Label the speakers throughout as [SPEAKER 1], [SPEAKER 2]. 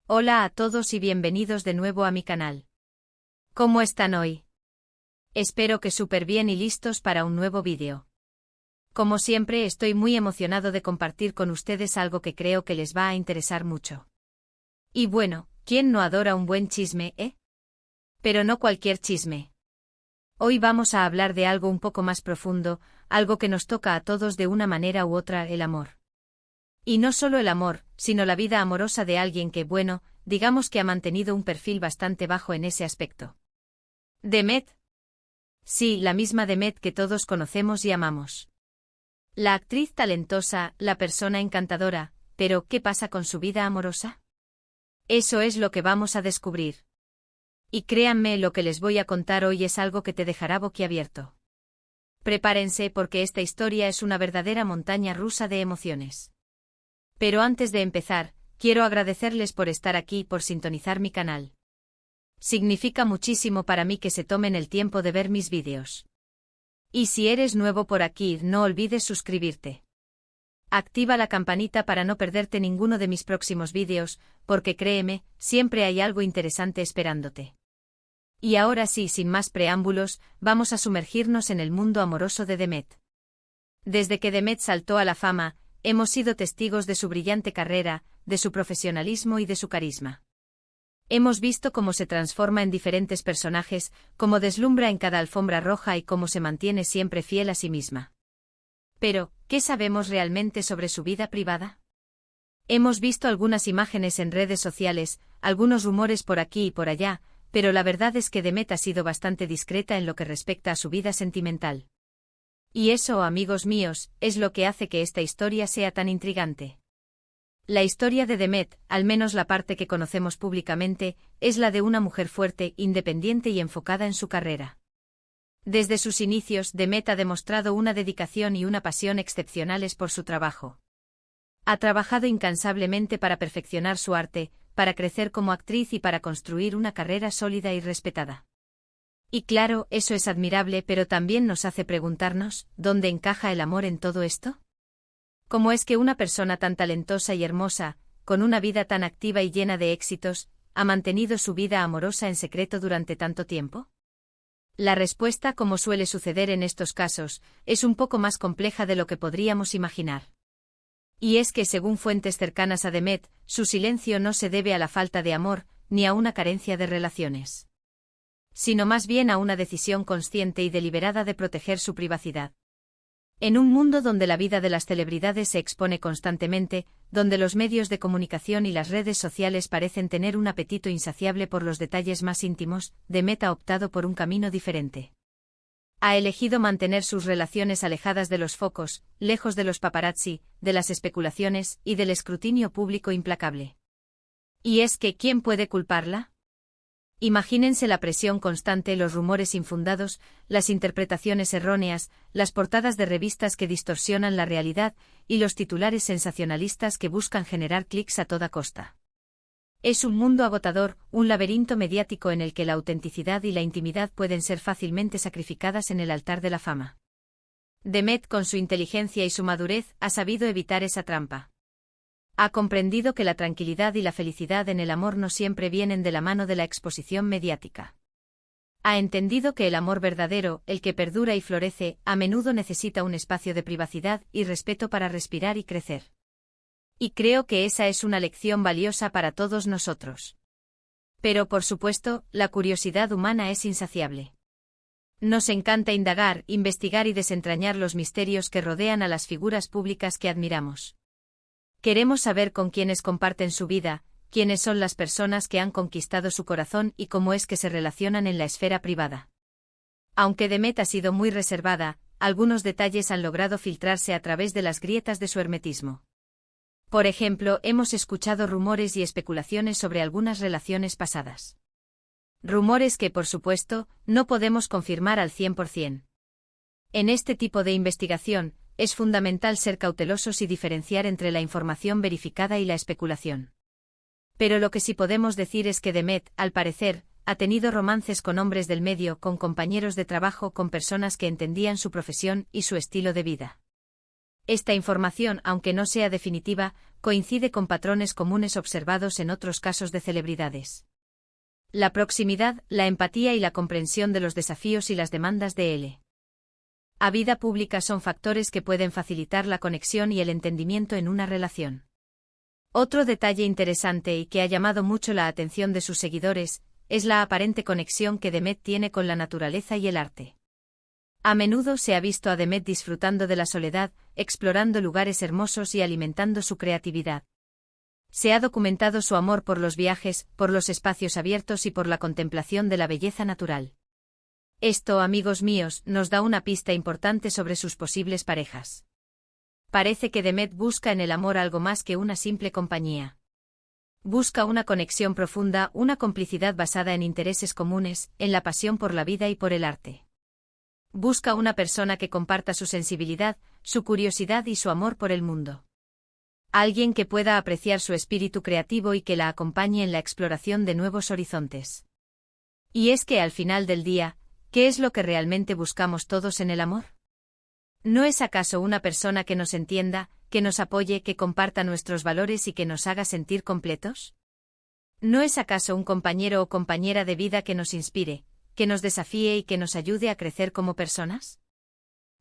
[SPEAKER 1] Hola a todos y bienvenidos de nuevo a mi canal. ¿Cómo están hoy? Espero que súper bien y listos para un nuevo vídeo. Como siempre, estoy muy emocionado de compartir con ustedes algo que creo que les va a interesar mucho. Y bueno, ¿quién no adora un buen chisme, eh? Pero no cualquier chisme. Hoy vamos a hablar de algo un poco más profundo, algo que nos toca a todos de una manera u otra: el amor. Y no solo el amor, sino la vida amorosa de alguien que, bueno, digamos que ha mantenido un perfil bastante bajo en ese aspecto. ¿Demet? Sí, la misma Demet que todos conocemos y amamos. La actriz talentosa, la persona encantadora, pero ¿qué pasa con su vida amorosa? Eso es lo que vamos a descubrir. Y créanme, lo que les voy a contar hoy es algo que te dejará boquiabierto. Prepárense porque esta historia es una verdadera montaña rusa de emociones. Pero antes de empezar, quiero agradecerles por estar aquí y por sintonizar mi canal. Significa muchísimo para mí que se tomen el tiempo de ver mis vídeos. Y si eres nuevo por aquí, no olvides suscribirte. Activa la campanita para no perderte ninguno de mis próximos vídeos, porque créeme, siempre hay algo interesante esperándote. Y ahora sí, sin más preámbulos, vamos a sumergirnos en el mundo amoroso de Demet. Desde que Demet saltó a la fama, hemos sido testigos de su brillante carrera, de su profesionalismo y de su carisma. Hemos visto cómo se transforma en diferentes personajes, cómo deslumbra en cada alfombra roja y cómo se mantiene siempre fiel a sí misma. Pero, ¿qué sabemos realmente sobre su vida privada? Hemos visto algunas imágenes en redes sociales, algunos rumores por aquí y por allá, pero la verdad es que Demet ha sido bastante discreta en lo que respecta a su vida sentimental. Y eso, amigos míos, es lo que hace que esta historia sea tan intrigante. La historia de Demet, al menos la parte que conocemos públicamente, es la de una mujer fuerte, independiente y enfocada en su carrera. Desde sus inicios, Demet ha demostrado una dedicación y una pasión excepcionales por su trabajo. Ha trabajado incansablemente para perfeccionar su arte, para crecer como actriz y para construir una carrera sólida y respetada. Y claro, eso es admirable, pero también nos hace preguntarnos, ¿dónde encaja el amor en todo esto? ¿Cómo es que una persona tan talentosa y hermosa, con una vida tan activa y llena de éxitos, ha mantenido su vida amorosa en secreto durante tanto tiempo? La respuesta, como suele suceder en estos casos, es un poco más compleja de lo que podríamos imaginar. Y es que, según fuentes cercanas a Demet, su silencio no se debe a la falta de amor, ni a una carencia de relaciones, sino más bien a una decisión consciente y deliberada de proteger su privacidad. En un mundo donde la vida de las celebridades se expone constantemente, donde los medios de comunicación y las redes sociales parecen tener un apetito insaciable por los detalles más íntimos, Demet ha optado por un camino diferente. Ha elegido mantener sus relaciones alejadas de los focos, lejos de los paparazzi, de las especulaciones y del escrutinio público implacable. Y es que, ¿quién puede culparla? Imagínense la presión constante, los rumores infundados, las interpretaciones erróneas, las portadas de revistas que distorsionan la realidad y los titulares sensacionalistas que buscan generar clics a toda costa. Es un mundo agotador, un laberinto mediático en el que la autenticidad y la intimidad pueden ser fácilmente sacrificadas en el altar de la fama. Demet, con su inteligencia y su madurez, ha sabido evitar esa trampa. Ha comprendido que la tranquilidad y la felicidad en el amor no siempre vienen de la mano de la exposición mediática. Ha entendido que el amor verdadero, el que perdura y florece, a menudo necesita un espacio de privacidad y respeto para respirar y crecer. Y creo que esa es una lección valiosa para todos nosotros. Pero, por supuesto, la curiosidad humana es insaciable. Nos encanta indagar, investigar y desentrañar los misterios que rodean a las figuras públicas que admiramos. Queremos saber con quiénes comparten su vida, quiénes son las personas que han conquistado su corazón y cómo es que se relacionan en la esfera privada. Aunque Demet ha sido muy reservada, algunos detalles han logrado filtrarse a través de las grietas de su hermetismo. Por ejemplo, hemos escuchado rumores y especulaciones sobre algunas relaciones pasadas. Rumores que, por supuesto, no podemos confirmar al 100%. En este tipo de investigación, es fundamental ser cautelosos y diferenciar entre la información verificada y la especulación. Pero lo que sí podemos decir es que Demet, al parecer, ha tenido romances con hombres del medio, con compañeros de trabajo, con personas que entendían su profesión y su estilo de vida. Esta información, aunque no sea definitiva, coincide con patrones comunes observados en otros casos de celebridades. La proximidad, la empatía y la comprensión de los desafíos y las demandas de la vida pública son factores que pueden facilitar la conexión y el entendimiento en una relación. Otro detalle interesante y que ha llamado mucho la atención de sus seguidores, es la aparente conexión que Demet tiene con la naturaleza y el arte. A menudo se ha visto a Demet disfrutando de la soledad, explorando lugares hermosos y alimentando su creatividad. Se ha documentado su amor por los viajes, por los espacios abiertos y por la contemplación de la belleza natural. Esto, amigos míos, nos da una pista importante sobre sus posibles parejas. Parece que Demet busca en el amor algo más que una simple compañía. Busca una conexión profunda, una complicidad basada en intereses comunes, en la pasión por la vida y por el arte. Busca una persona que comparta su sensibilidad, su curiosidad y su amor por el mundo. Alguien que pueda apreciar su espíritu creativo y que la acompañe en la exploración de nuevos horizontes. Y es que al final del día, ¿qué es lo que realmente buscamos todos en el amor? ¿No es acaso una persona que nos entienda, que nos apoye, que comparta nuestros valores y que nos haga sentir completos? ¿No es acaso un compañero o compañera de vida que nos inspire, que nos desafíe y que nos ayude a crecer como personas?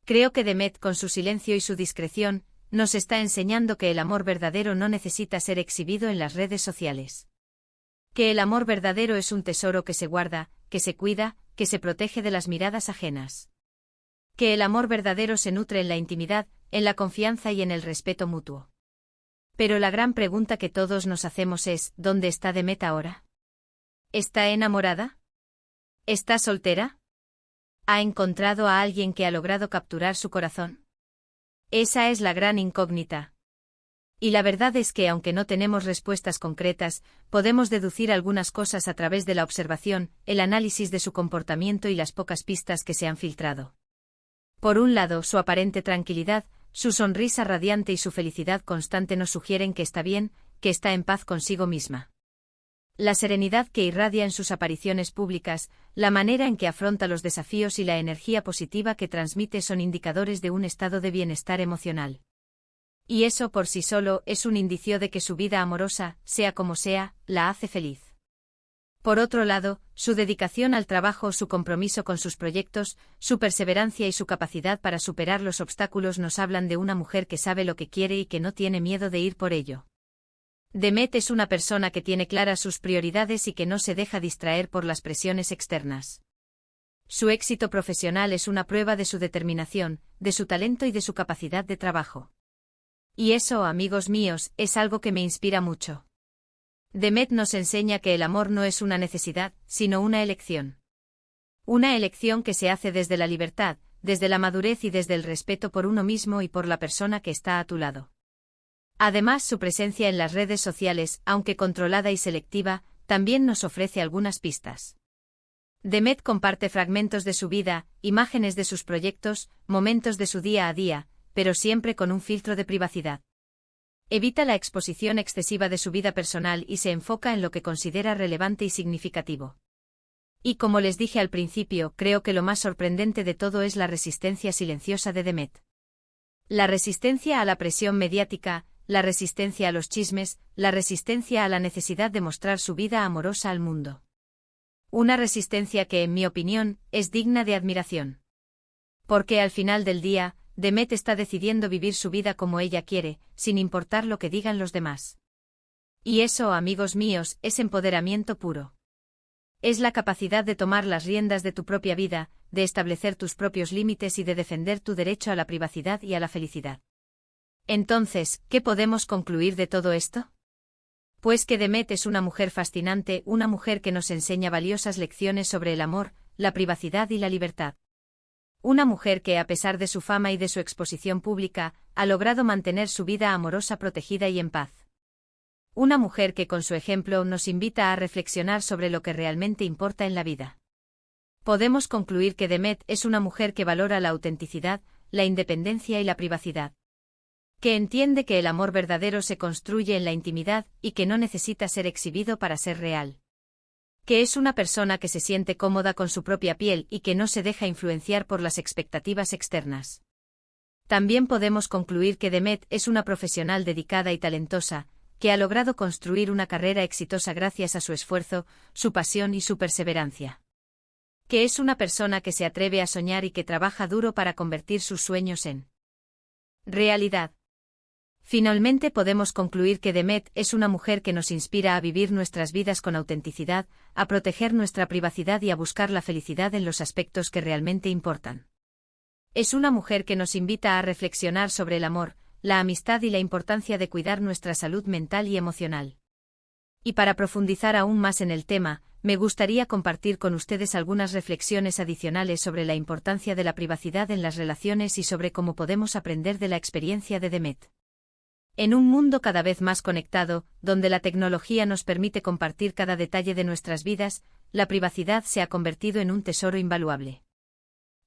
[SPEAKER 1] Creo que Demet, con su silencio y su discreción, nos está enseñando que el amor verdadero no necesita ser exhibido en las redes sociales. Que el amor verdadero es un tesoro que se guarda, que se cuida, que se protege de las miradas ajenas. Que el amor verdadero se nutre en la intimidad, en la confianza y en el respeto mutuo. Pero la gran pregunta que todos nos hacemos es, ¿dónde está Demet ahora? ¿Está enamorada? ¿Está soltera? ¿Ha encontrado a alguien que ha logrado capturar su corazón? Esa es la gran incógnita. Y la verdad es que aunque no tenemos respuestas concretas, podemos deducir algunas cosas a través de la observación, el análisis de su comportamiento y las pocas pistas que se han filtrado. Por un lado, su aparente tranquilidad, su sonrisa radiante y su felicidad constante nos sugieren que está bien, que está en paz consigo misma. La serenidad que irradia en sus apariciones públicas, la manera en que afronta los desafíos y la energía positiva que transmite son indicadores de un estado de bienestar emocional. Y eso por sí solo es un indicio de que su vida amorosa, sea como sea, la hace feliz. Por otro lado, su dedicación al trabajo, su compromiso con sus proyectos, su perseverancia y su capacidad para superar los obstáculos nos hablan de una mujer que sabe lo que quiere y que no tiene miedo de ir por ello. Demet es una persona que tiene claras sus prioridades y que no se deja distraer por las presiones externas. Su éxito profesional es una prueba de su determinación, de su talento y de su capacidad de trabajo. Y eso, amigos míos, es algo que me inspira mucho. Demet nos enseña que el amor no es una necesidad, sino una elección. Una elección que se hace desde la libertad, desde la madurez y desde el respeto por uno mismo y por la persona que está a tu lado. Además, su presencia en las redes sociales, aunque controlada y selectiva, también nos ofrece algunas pistas. Demet comparte fragmentos de su vida, imágenes de sus proyectos, momentos de su día a día, pero siempre con un filtro de privacidad. Evita la exposición excesiva de su vida personal y se enfoca en lo que considera relevante y significativo. Y como les dije al principio, creo que lo más sorprendente de todo es la resistencia silenciosa de Demet. La resistencia a la presión mediática, la resistencia a los chismes, la resistencia a la necesidad de mostrar su vida amorosa al mundo. Una resistencia que, en mi opinión, es digna de admiración. Porque al final del día, Demet está decidiendo vivir su vida como ella quiere, sin importar lo que digan los demás. Y eso, amigos míos, es empoderamiento puro. Es la capacidad de tomar las riendas de tu propia vida, de establecer tus propios límites y de defender tu derecho a la privacidad y a la felicidad. Entonces, ¿qué podemos concluir de todo esto? Pues que Demet es una mujer fascinante, una mujer que nos enseña valiosas lecciones sobre el amor, la privacidad y la libertad. Una mujer que, a pesar de su fama y de su exposición pública, ha logrado mantener su vida amorosa protegida y en paz. Una mujer que con su ejemplo nos invita a reflexionar sobre lo que realmente importa en la vida. Podemos concluir que Demet es una mujer que valora la autenticidad, la independencia y la privacidad. Que entiende que el amor verdadero se construye en la intimidad y que no necesita ser exhibido para ser real. Que es una persona que se siente cómoda con su propia piel y que no se deja influenciar por las expectativas externas. También podemos concluir que Demet es una profesional dedicada y talentosa, que ha logrado construir una carrera exitosa gracias a su esfuerzo, su pasión y su perseverancia. Que es una persona que se atreve a soñar y que trabaja duro para convertir sus sueños en realidad. Finalmente podemos concluir que Demet es una mujer que nos inspira a vivir nuestras vidas con autenticidad, a proteger nuestra privacidad y a buscar la felicidad en los aspectos que realmente importan. Es una mujer que nos invita a reflexionar sobre el amor, la amistad y la importancia de cuidar nuestra salud mental y emocional. Y para profundizar aún más en el tema, me gustaría compartir con ustedes algunas reflexiones adicionales sobre la importancia de la privacidad en las relaciones y sobre cómo podemos aprender de la experiencia de Demet. En un mundo cada vez más conectado, donde la tecnología nos permite compartir cada detalle de nuestras vidas, la privacidad se ha convertido en un tesoro invaluable.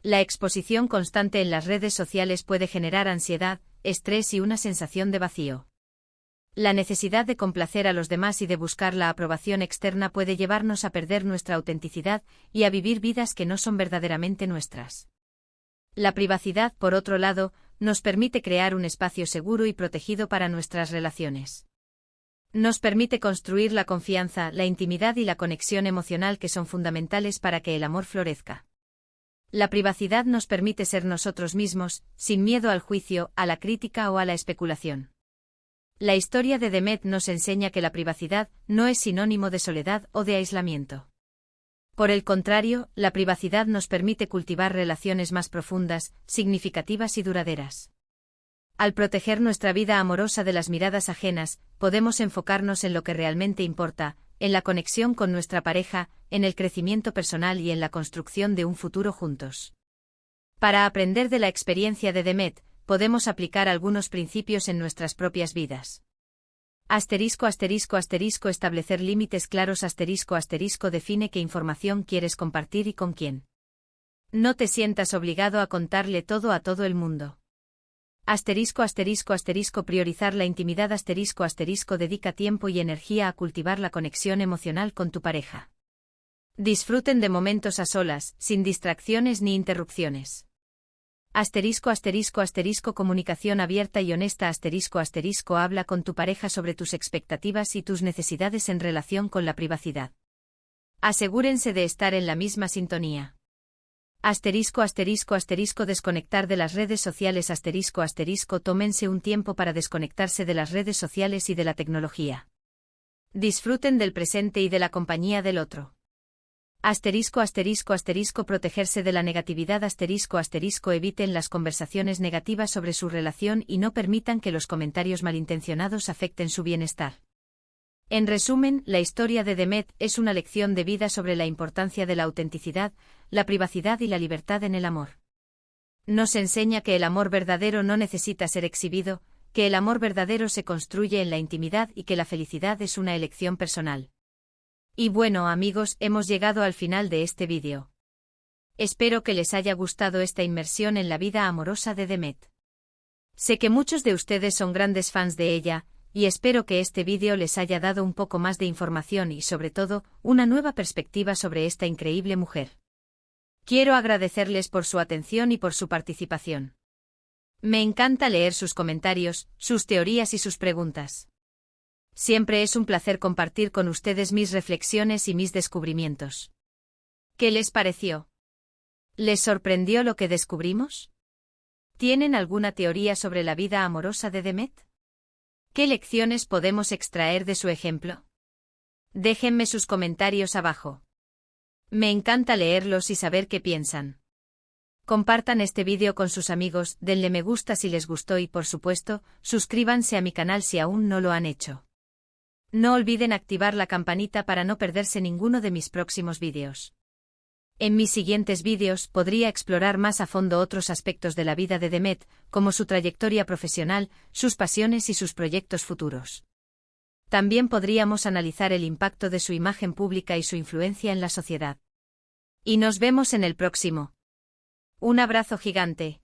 [SPEAKER 1] La exposición constante en las redes sociales puede generar ansiedad, estrés y una sensación de vacío. La necesidad de complacer a los demás y de buscar la aprobación externa puede llevarnos a perder nuestra autenticidad y a vivir vidas que no son verdaderamente nuestras. La privacidad, por otro lado, nos permite crear un espacio seguro y protegido para nuestras relaciones. Nos permite construir la confianza, la intimidad y la conexión emocional que son fundamentales para que el amor florezca. La privacidad nos permite ser nosotros mismos, sin miedo al juicio, a la crítica o a la especulación. La historia de Demet nos enseña que la privacidad no es sinónimo de soledad o de aislamiento. Por el contrario, la privacidad nos permite cultivar relaciones más profundas, significativas y duraderas. Al proteger nuestra vida amorosa de las miradas ajenas, podemos enfocarnos en lo que realmente importa, en la conexión con nuestra pareja, en el crecimiento personal y en la construcción de un futuro juntos. Para aprender de la experiencia de Demet, podemos aplicar algunos principios en nuestras propias vidas. Establecer límites claros. Define qué información quieres compartir y con quién. No te sientas obligado a contarle todo a todo el mundo. Priorizar la intimidad. Dedica tiempo y energía a cultivar la conexión emocional con tu pareja. Disfruten de momentos a solas, sin distracciones ni interrupciones. Comunicación abierta y honesta. Habla con tu pareja sobre tus expectativas y tus necesidades en relación con la privacidad. Asegúrense de estar en la misma sintonía. Desconectar de las redes sociales. Tómense un tiempo para desconectarse de las redes sociales y de la tecnología. Disfruten del presente y de la compañía del otro. Protegerse de la negatividad. Eviten las conversaciones negativas sobre su relación y no permitan que los comentarios malintencionados afecten su bienestar. En resumen, la historia de Demet es una lección de vida sobre la importancia de la autenticidad, la privacidad y la libertad en el amor. Nos enseña que el amor verdadero no necesita ser exhibido, que el amor verdadero se construye en la intimidad y que la felicidad es una elección personal. Y bueno amigos, hemos llegado al final de este vídeo. Espero que les haya gustado esta inmersión en la vida amorosa de Demet. Sé que muchos de ustedes son grandes fans de ella, y espero que este vídeo les haya dado un poco más de información y sobre todo, una nueva perspectiva sobre esta increíble mujer. Quiero agradecerles por su atención y por su participación. Me encanta leer sus comentarios, sus teorías y sus preguntas. Siempre es un placer compartir con ustedes mis reflexiones y mis descubrimientos. ¿Qué les pareció? ¿Les sorprendió lo que descubrimos? ¿Tienen alguna teoría sobre la vida amorosa de Demet? ¿Qué lecciones podemos extraer de su ejemplo? Déjenme sus comentarios abajo. Me encanta leerlos y saber qué piensan. Compartan este vídeo con sus amigos, denle me gusta si les gustó y por supuesto, suscríbanse a mi canal si aún no lo han hecho. No olviden activar la campanita para no perderse ninguno de mis próximos vídeos. En mis siguientes vídeos podría explorar más a fondo otros aspectos de la vida de Demet, como su trayectoria profesional, sus pasiones y sus proyectos futuros. También podríamos analizar el impacto de su imagen pública y su influencia en la sociedad. Y nos vemos en el próximo. Un abrazo gigante.